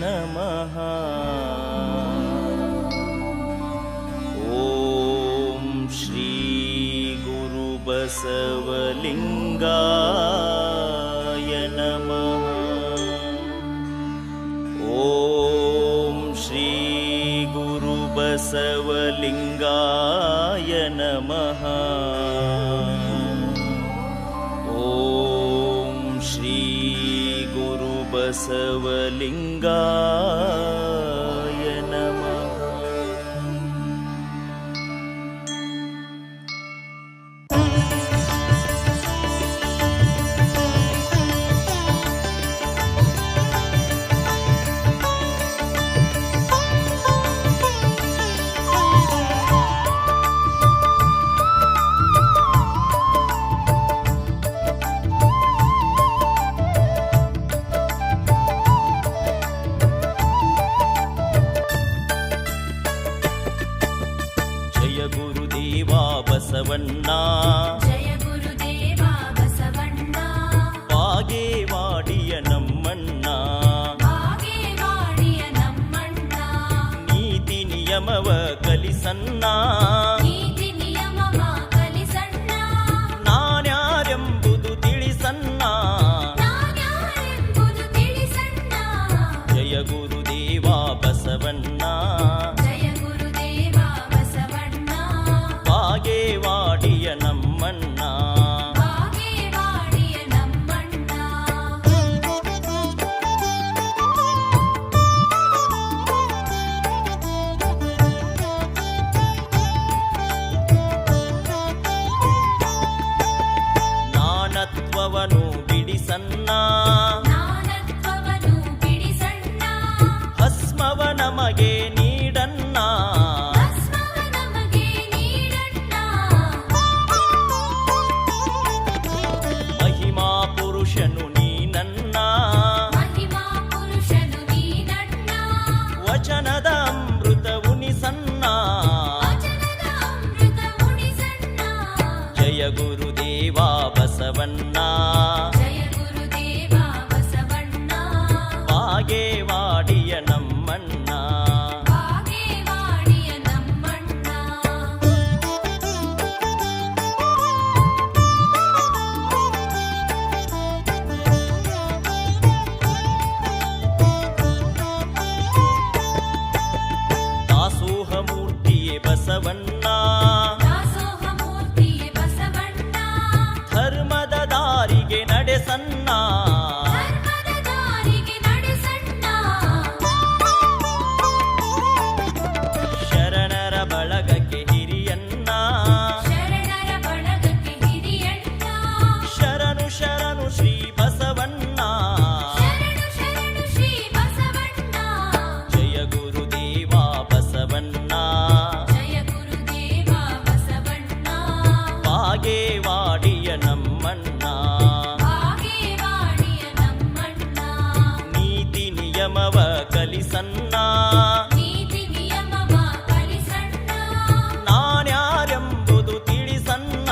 ನಮಃ. ಓಂ ಶ್ರೀ ಗುರು ಬಸವಲಿಂಗಾಯ ನಮಃ. ಓಂ ಶ್ರೀ ಗುರು ಬಸವಲಿಂಗಾಯ ನಮಃ. ಓಂ ಶ್ರೀ ಗುರು ಬಸವಲಿಂಗಾಯ ನಮಃ. ಬಸವಣ್ಣ ಜಯ ಗುರುದೇವ ಬಸವಣ್ಣ, ಬಾಗೇವಾಡಿಯ ನಮ್ಮಣ್ಣ, ಬಾಗೇವಾಡಿಯ ನಮ್ಮಣ್ಣ, ನೀತಿ ನಿಯಮವ ಕಲಿಸಣ್ಣ, ನೀತಿ ನಿಯಮವ ಕಲಿಸಣ್ಣ, ನಾನ್ಯಾರೆಂಬುದು ತಿಳಿಸಣ್ಣ, ನಾನ್ಯಾರೆಂಬುದು ತಿಳಿಸಣ್ಣ. ಜಯ ಗುರುದೇವ ಬಸವಣ್ಣ, ಜಯ ಗುರುದೇವ ಬಸವಣ್ಣ, ಬಾಗೇವಾಡಿಯ ನಮ್ಮಣ್ಣ. ಬಾಗೇವಾಡಿಯ ನಮ್ಮಣ್ಣ. ನಾನತ್ವವನು ಬಿಡಿಸಣ್ಣ, ನಾನತ್ವವನ್ನು ಬಿಡಿಸಣ್ಣ, ಭಸ್ಮವ ನಮಗೆ ನೀಡಣ್ಣ, ಭಸ್ಮವ ನಮಗೆ ನೀಡಣ್ಣ. ಮಹಿಮಾ ಪುರುಷನು ನೀನನ್ನ, ಮಹಿಮಾ ಪುರುಷನು ನೀನಣ್ಣ, ವಚನದ ಅಮೃತ ಉಣಿಸನ್ನ, ವಚನದ ಅಮೃತ ಉಣಿಸಣ್ಣ. ಜಯ ಗುರುದೇವ ಬಸವಣ್ಣ, ಜಯ ಗುರುದೇವ ಬಸವಣ್ಣ, ಬಾಗೇವಾಡಿಯ ನಮ್ಮಣ್ಣ. ಬಾಗೇವಾಡಿಯ ನಮ್ಮಣ್ಣ. ದಾಸೋಹ ಮೂರ್ತಿಯೇ ಬಸವಣ್ಣ, ದಾಸೋಹ ಮೂರ್ತಿಯೇ ಬಸವಣ್ಣ, ಧರ್ಮದ ದಾರಿಗೆ ನಡೆಸನ್ನ, ಧರ್ಮದ ದಾರಿಗೆ ನಡೆಸಣ್ಣ. ಶರಣರ ಬಳಗಕ್ಕೆ ಹಿರಿಯನ್ನ, ಶರಣರ ಬಳಗಕ್ಕೆ ಹಿರಿಯಣ್ಣ, ಶರಣು ಶರಣು ಶ್ರೀ ಬಸವಣ್ಣ. ಶರಣು ಶರಣು ಶ್ರೀ ಬಸವಣ್ಣ. ಜಯ ಗುರುದೇವ ಬಸವಣ್ಣ, ಜಯ ಗುರುದೇವ ಬಸವಣ್ಣ, ಬಾಗೇವಾಡಿಯ ನಮ್ಮಣ್ಣ. ಬಾಗೇವಾಡಿಯ ನಮ್ಮಣ್ಣ, ನೀತಿ ನಿಯಮವ ಕಲಿಸನ್ನ, ನೀತಿ ನಿಯಮವ ಕಲಿಸಣ್ಣ, ನಾನ್ಯಾರೆಂಬುದು ತಿಳಿಸನ್ನ,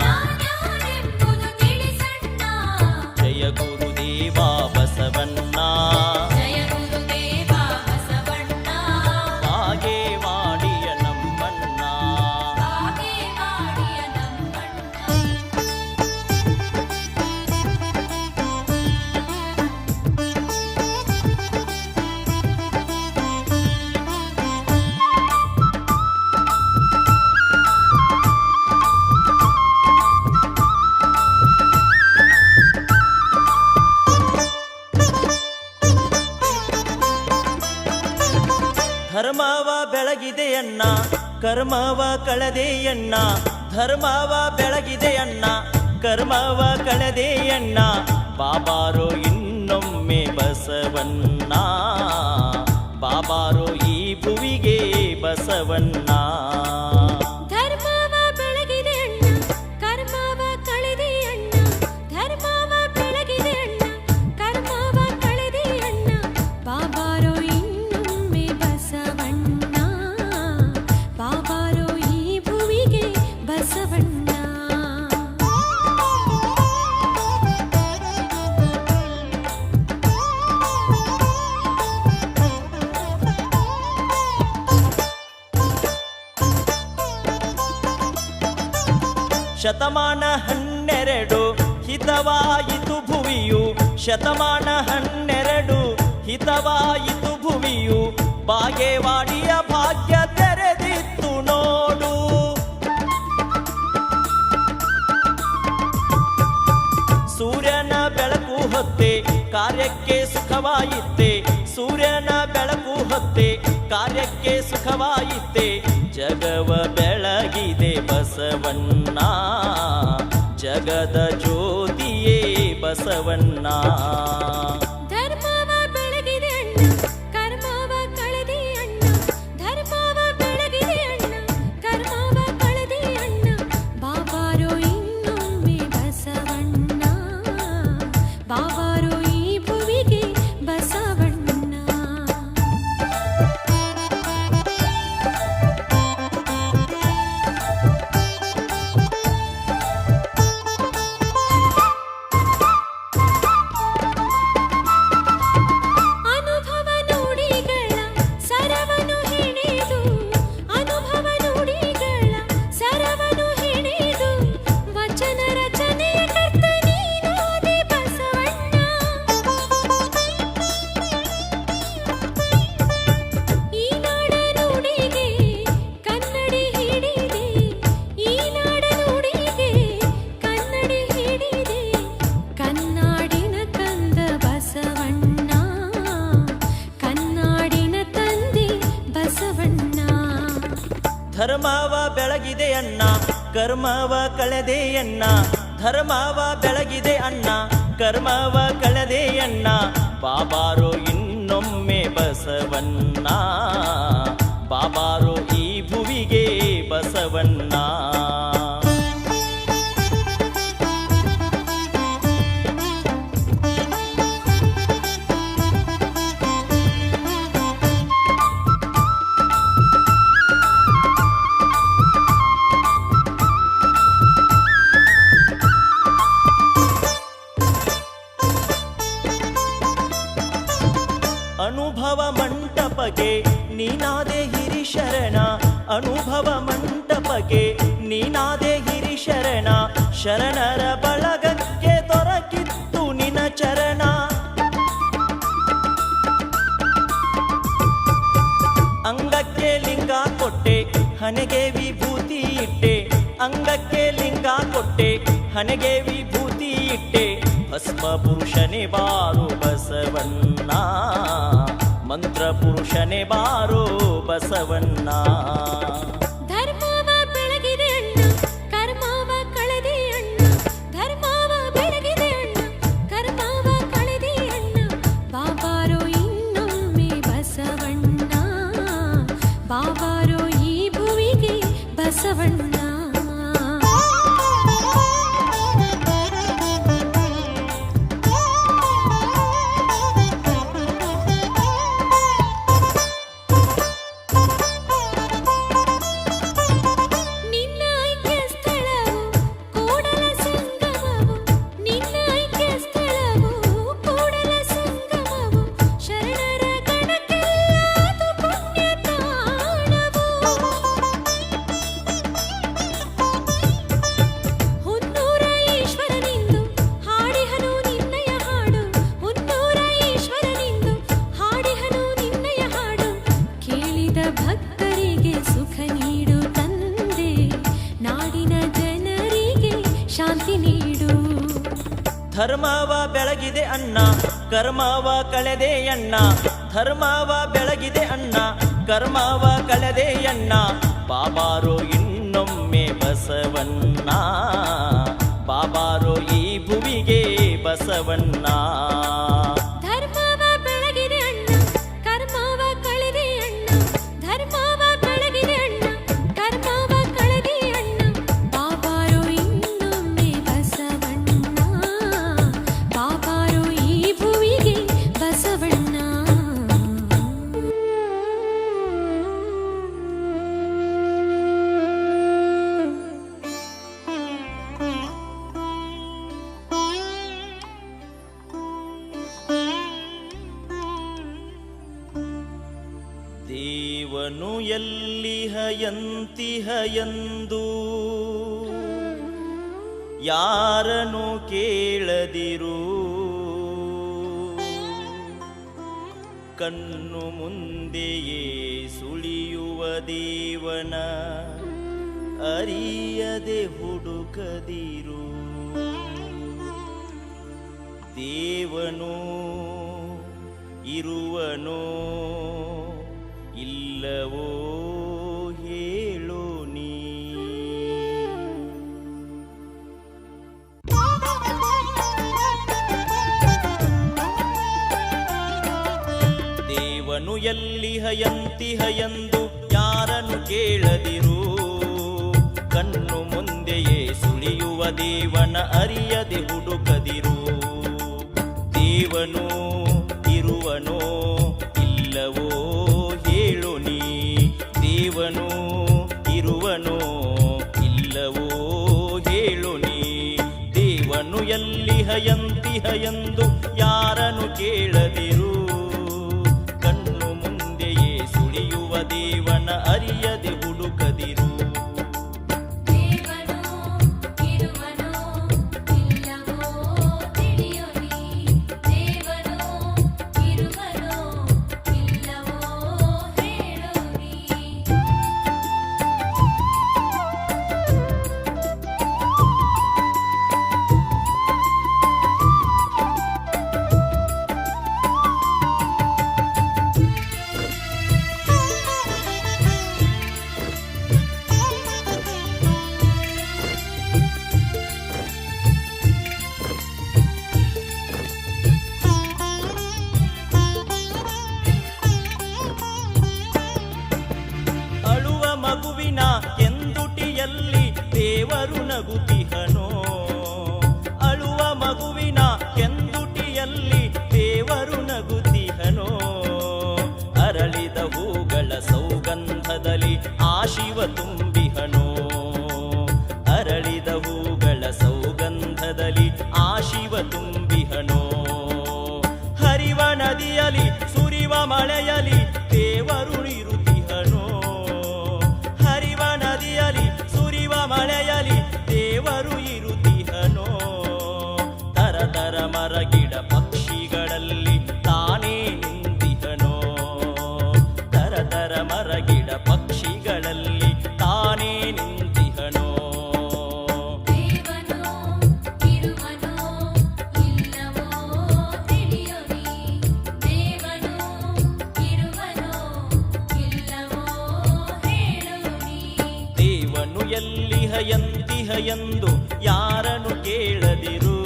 ನಾನ್ಯಾರೆಂಬುದು ತಿಳಿಸಣ್ಣ. ಜಯ ಗುರುದೇವ ಬಸವಣ್ಣ, ಜಯ ಗುರುದೇವ ಬಸವಣ್ಣ, ಬಾಗೇವಾಡಿಯ ನಮ್ಮಣ್ಣ. ಬಾಗೇವಾಡಿಯ ನಮ್ಮಣ್ಣ. ಧರ್ಮವ ಬೆಳಗಿದೆಯಣ್ಣ, ಕರ್ಮವ ಕಳೆದೆಯಣ್ಣ, ಧರ್ಮವ ಬೆಳಗಿದೆಯಣ್ಣ, ಕರ್ಮವ ಕಳೆದೆಯಣ್ಣ, ಬಾಬಾರೋ ಇನ್ನೊಮ್ಮೆ ಬಸವಣ್ಣ, ಬಾಬಾರೋ ಈ ಭುವಿಗೆ ಬಸವಣ್ಣ. ಧರ್ಮವ ಬೆಳಗಿದೆ ಅಣ್ಣ, ಕರ್ಮವ ಕಳೆದೆ ಅಣ್ಣ, ಧರ್ಮವ ಬೆಳಗಿದೆ ಅಣ್ಣ, ಕರ್ಮವ ಕಳೆದೆ ಅಣ್ಣ, ಬಾಬಾರೋ ಇನ್ನೊಮ್ಮೆ ಬಸವಣ್ಣ, ಬಾಬಾರೋ ಈ ಭುವಿಗೆ ಬಸವಣ್ಣ. ಶತಮಾನ 12 ಹಿತವಾಯಿತು ಭುವಿಯು, ಶತಮಾನ 12 ಹಿತವಾಯಿತು ಭುವಿಯು, ಬಾಗೇವಾಡಿಯ ಭಾಗ್ಯ ತೆರೆದಿತ್ತು ನೋಡು. ಸೂರ್ಯನ ಬೆಳಕು ಹೊತ್ತೆ ಕಾರ್ಯಕ್ಕೆ ಸುಖವಾಯಿತೆ, ಸೂರ್ಯನ ಬೆಳಕು ಹೊತ್ತೆ ಕಾರ್ಯಕ್ಕೆ ಸುಖವಾಯಿತೆ, ಜಗವ ಬೆಳಗಿದೆ ಬಸವಣ್ಣ, ಜಗದ ಜ್ಯೋತಿಯೇ ಬಸವಣ್ಣ. ಧರ್ಮವ ಬೆಳಗಿದೆ ಅಣ್ಣ, ಕರ್ಮವ ಕಳೆದೆ ಅಣ್ಣ, ಧರ್ಮವ ಬೆಳಗಿದೆ ಅಣ್ಣ, ಕರ್ಮವ ಕಳೆದೆ ಅಣ್ಣ, ಬಾಬಾರೋ ಇನ್ನೊಮ್ಮೆ ಬಸವಣ್ಣ, ಬಾಬಾರೋ ಈ ಭುವಿಗೆ ಬಸವಣ್ಣ. ಧರ್ಮವ ಬೆಳಗಿದೆ ಅಣ್ಣ, ಕರ್ಮವ ಕಳೆದೆ ಅಣ್ಣ, ಧರ್ಮವ ಬೆಳಗಿದೆ ಅಣ್ಣ, ಕರ್ಮವ ಕಳೆದೆ ಅಣ್ಣ, ಬಾಬಾರೋ ಇನ್ನೊಮ್ಮೆ ಬಸವಣ್ಣ, ಬಾಬಾರೋ ಈ ಭುವಿಗೆ ಬಸವಣ್ಣ. ಅನುಭವ ಮಂಟಪಗೆ ನೀನಾದೆ ಹಿರಿಶರಣ, ಅನುಭವ ಮಂಟಪಗೆ ನೀನಾದೆ ಹಿರಿಶರಣ, ಶರಣರ ಬಳಗಕ್ಕೆ ದೊರಕಿತ್ತು ನಿನ ಚರಣ. ಅಂಗಕ್ಕೆ ಲಿಂಗ ಕೊಟ್ಟೆ ಹಣೆಗೆ ವಿಭೂತಿ ಇಟ್ಟೆ, ಅಂಗಕ್ಕೆ ಲಿಂಗ ಕೊಟ್ಟೆ ಹಣೆಗೆ ವಿಭೂತಿ ಇಟ್ಟೆ, ಭಸ್ಮ ಪುರುಷನೇ ಬಾರು ಬಸವಣ್ಣ, ಮಂತ್ರ ಪುರುಷನೇ ಬಾರೋ ಬಸವಣ್ಣ. ಧರ್ಮವ ಬೆಳಗಿದೆ ಅಣ್ಣ, ಕರ್ಮವ ಕಳೆದೆ ಅಣ್ಣ, ಧರ್ಮವ ಬೆಳಗಿದೆ ಅಣ್ಣ, ಕರ್ಮವ ಕಳೆದೆ ಅಣ್ಣ, ಬಾಬಾರೋ ಇನ್ನೊಮ್ಮೆ ಬಸವಣ್ಣ, ಬಾಬಾರೋ ಈ ಭುವಿಗೆ ಬಸವಣ್ಣ. ಭಕ್ತರಿಗೆ ಸುಖ ನೀಡು ತಂದೆ, ನಾಡಿನ ಜನರಿಗೆ ಶಾಂತಿ ನೀಡು. ಧರ್ಮವ ಬೆಳಗಿದೆ ಅಣ್ಣ, ಕರ್ಮವ ಕಳೆದೆ ಅಣ್ಣ, ಧರ್ಮವ ಬೆಳಗಿದೆ ಅಣ್ಣ, ಕರ್ಮವ ಕಳೆದೆ ಅಣ್ಣ, ಬಾಬಾರೋ ಇನ್ನೊಮ್ಮೆ ಬಸವಣ್ಣ, ಬಾಬಾರೋ ಈ ಭುವಿಗೆ ಬಸವಣ್ಣ. ದೇವನು ಎಲ್ಲಿಹ ಯಂತಿಹ ಎಂದು ಯಾರನ್ನು ಕೇಳದಿರು. ಕಣ್ಣು ಮುಂದೆಯೇ ಸುಳಿಯುವ ದೇವನ ಅರಿಯದೆ ಹುಡುಕದಿರು. ದೇವನು ಇರುವನೋ ಇಲ್ಲವೋ ಹೇಳು ನೀ. ದೇವನು ಎಲ್ಲಿಹ ಎಂತಿಹ ಎಂದು ಯಾರನ್ನು ಕೇಳದಿರು. ಕಣ್ಣು ಮುಂದೆಯೇ ಸುಳಿಯುವ ದೇವನ ಅರಿಯದೆ ಹುಡುಕದಿರು. ದೇವನು ಇರುವನೋ ಇಲ್ಲವೋ ಹೇಳು ನೀ. ದೇವನು ಇರುವನೋ ಇಲ್ಲವೋ ಹೇಳು ನೀ. ದೇವನು ಎಲ್ಲಿಹ ಎಂತಿಹ ಎಂದು ಯಾರನ್ನು ಕೇಳದಿರು. ಕಣ್ಣು ಮುಂದೆಯೇ ಸುಳಿಯುವ ದೇವನ ಅರಿಯದೆ ಹುಡುಕದಿರು. ಮಗುವಿನ ಕೆಂದುಟಿಯಲ್ಲಿ ದೇವರು ನಗುತ್ತಿಹನೋ. ಅಳುವ ಮಗುವಿನ ಕೆಂದುಟಿಯಲ್ಲಿ ದೇವರು ನಗುತ್ತಿಹನೋ. ಅರಳಿದ ಹೂಗಳ ಸೌಗಂಧದಲ್ಲಿ ಆ ಶಿವ ತುಂಬಿಹನೋ. ಅರಳಿದ ಹೂಗಳ ಸೌಗಂಧದಲ್ಲಿ ಆ ಶಿವ ತುಂಬಿಹನೋ. ಹರಿವ ನದಿಯಲ್ಲಿ ಸುರಿವ ಮಳೆಯಲಿ ದೇವರು ಇರುತ್ತಿಹನೋ. ಹರಿವ ನದಿಯಲಿ ಸುರಿವ ಮಳೆಯಲಿ ದೇವರು ಇರುತ್ತಿಹನೋ. ತರತರ ಮರಗಿಡ ಪಕ್ಷಿಗಳಲ್ಲಿ ತಾನೇ ನಿಂತಿಹನೋ. ತರತರ ಮರಗಿಡ ಪಕ್ಷಿಗಳಲ್ಲಿ ತಾನೇ ನಿಂತಿಹನೋ. ದೇವನು ಎಲ್ಲಿಹ ಎಂತಿಹ ಎಂದು ಯಾರನ್ನು ಕೇಳದಿರು.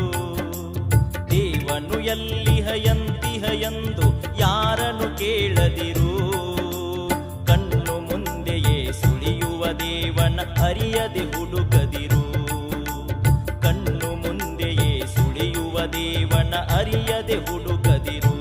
ದೇವನು ಎಲ್ಲಿಹ ಎಂತಿಹ ಎಂದು ಯಾರನ್ನು ಕೇಳದಿರು. ಕಣ್ಣು ಮುಂದೆಯೇ ಸುಳಿಯುವ ದೇವನ ಅರಿಯದೆ ಹುಡುಕದಿರು. ಕಣ್ಣು ಮುಂದೆಯೇ ಸುಳಿಯುವ ದೇವನ ಅರಿಯದೆ ಹುಡುಕದಿರು.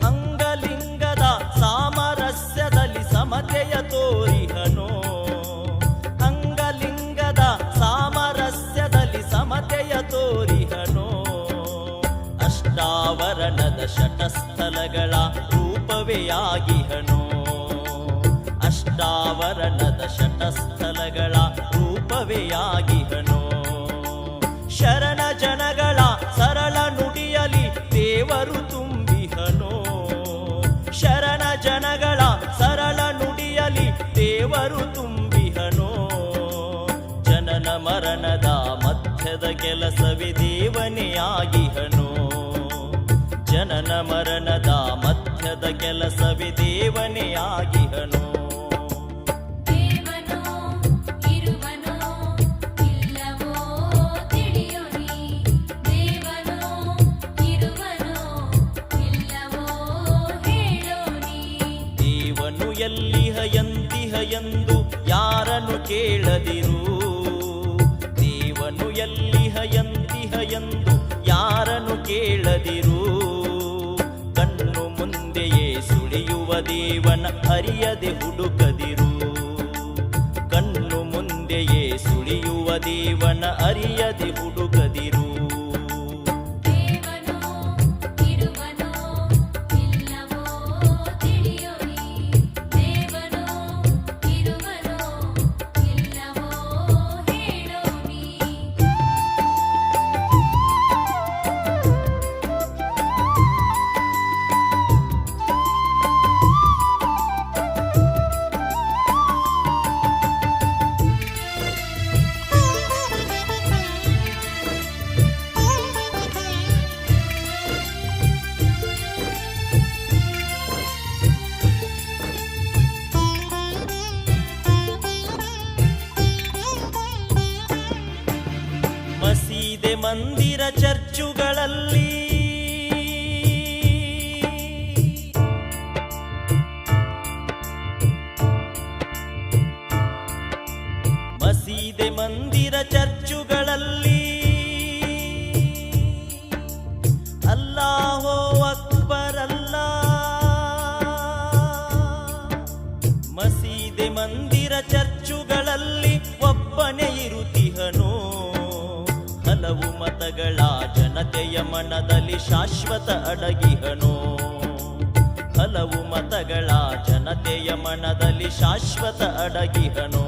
ಅಂಗಲಿಂಗದ ಸಾಮರಸ್ಯದಲ್ಲಿ ಸಮತೆಯ ತೋರಿಹನೋ. ಅಂಗಲಿಂಗದ ಸಾಮರಸ್ಯದಲ್ಲಿ ಸಮತೆಯ ತೋರಿಹನೋ. ಅಷ್ಟಾವರಣದ ಶಟಸ್ಥಲಗಳ ರೂಪವೇ ಆಗಿಹನೋ. ಅಷ್ಟಾವರಣದ ಶಟಸ್ಥಲಗಳ ರೂಪವೇ ಆಗಿಹನೋ. ಶರಣ ಜನಗಳ ಸರಳ ನುಡಿಯಲಿ ದೇವರು ತುಂಬಿಹನೋ. ಶರಣ ಜನಗಳ ಸರಳ ನುಡಿಯಲಿ ದೇವರು ತುಂಬಿಹನೋ. ಜನನ ಮರಣದ ಮಧ್ಯದ ಕೆಲಸವೇ ದೇವನೇ ಆಗಿಹನೋ. ಜನನ ಮರಣದ ಮಧ್ಯದ ಕೆಲಸವೇ ದೇವನೇ ಆಗಿಹನೋ. ಎಲ್ಲಿಹ ಎಂತಿಹ ಎಂದು ಯಾರನ್ನು ಕೇಳದಿರು. ಎಲ್ಲಿಹ ಎಂದಿಹ ಎಂದು ಯಾರನ್ನು ಕೇಳದಿರು. ಕಣ್ಣು ಮುಂದೆಯೇ ಸುಳಿಯುವ ದೇವನ ಅರಿಯದೆ ಹುಡುಕದಿರು. ಕಣ್ಣು ಮುಂದೆಯೇ ಸುಳಿಯುವ ದೇವನ ಅರಿಯದೆ ಹುಡುಕದಿರು. ದೇವನೋ ಇರುವನೋ ಇಲ್ಲವೋ ತಿಳಿಯೋರಿ. ದೇವನೋ ಇರುವನೋ ಇಲ್ಲವೋ ಹೇಳೋರಿ. ಮಸೀದೆ ಮಂದಿರ ಚರ್ಚುಗಳಲ್ಲಿ ಮಸೀದೆ ಮಂದಿರ ಚರ್ಚುಗಳಲ್ಲಿ ಅಲ್ಲಾಹೋ ಅಕ್ಬರ್ ಅಲ್ಲಾ. ಮಸೀದೆ ಮಂದಿರ ಚರ್ಚುಗಳಲ್ಲಿ ಒಬ್ಬನೇ ಇರುತ್ತಿಹನೋ. ಹಲವು ಮತಗಳ ಜನತೆಯ ಮನದಲ್ಲಿ ಶಾಶ್ವತ ಅಡಗಿಹನೋ. ಹಲವು ಮತಗಳ ಜನತೆಯ ಮನದಲ್ಲಿ ಶಾಶ್ವತ ಅಡಗಿಹನೋ.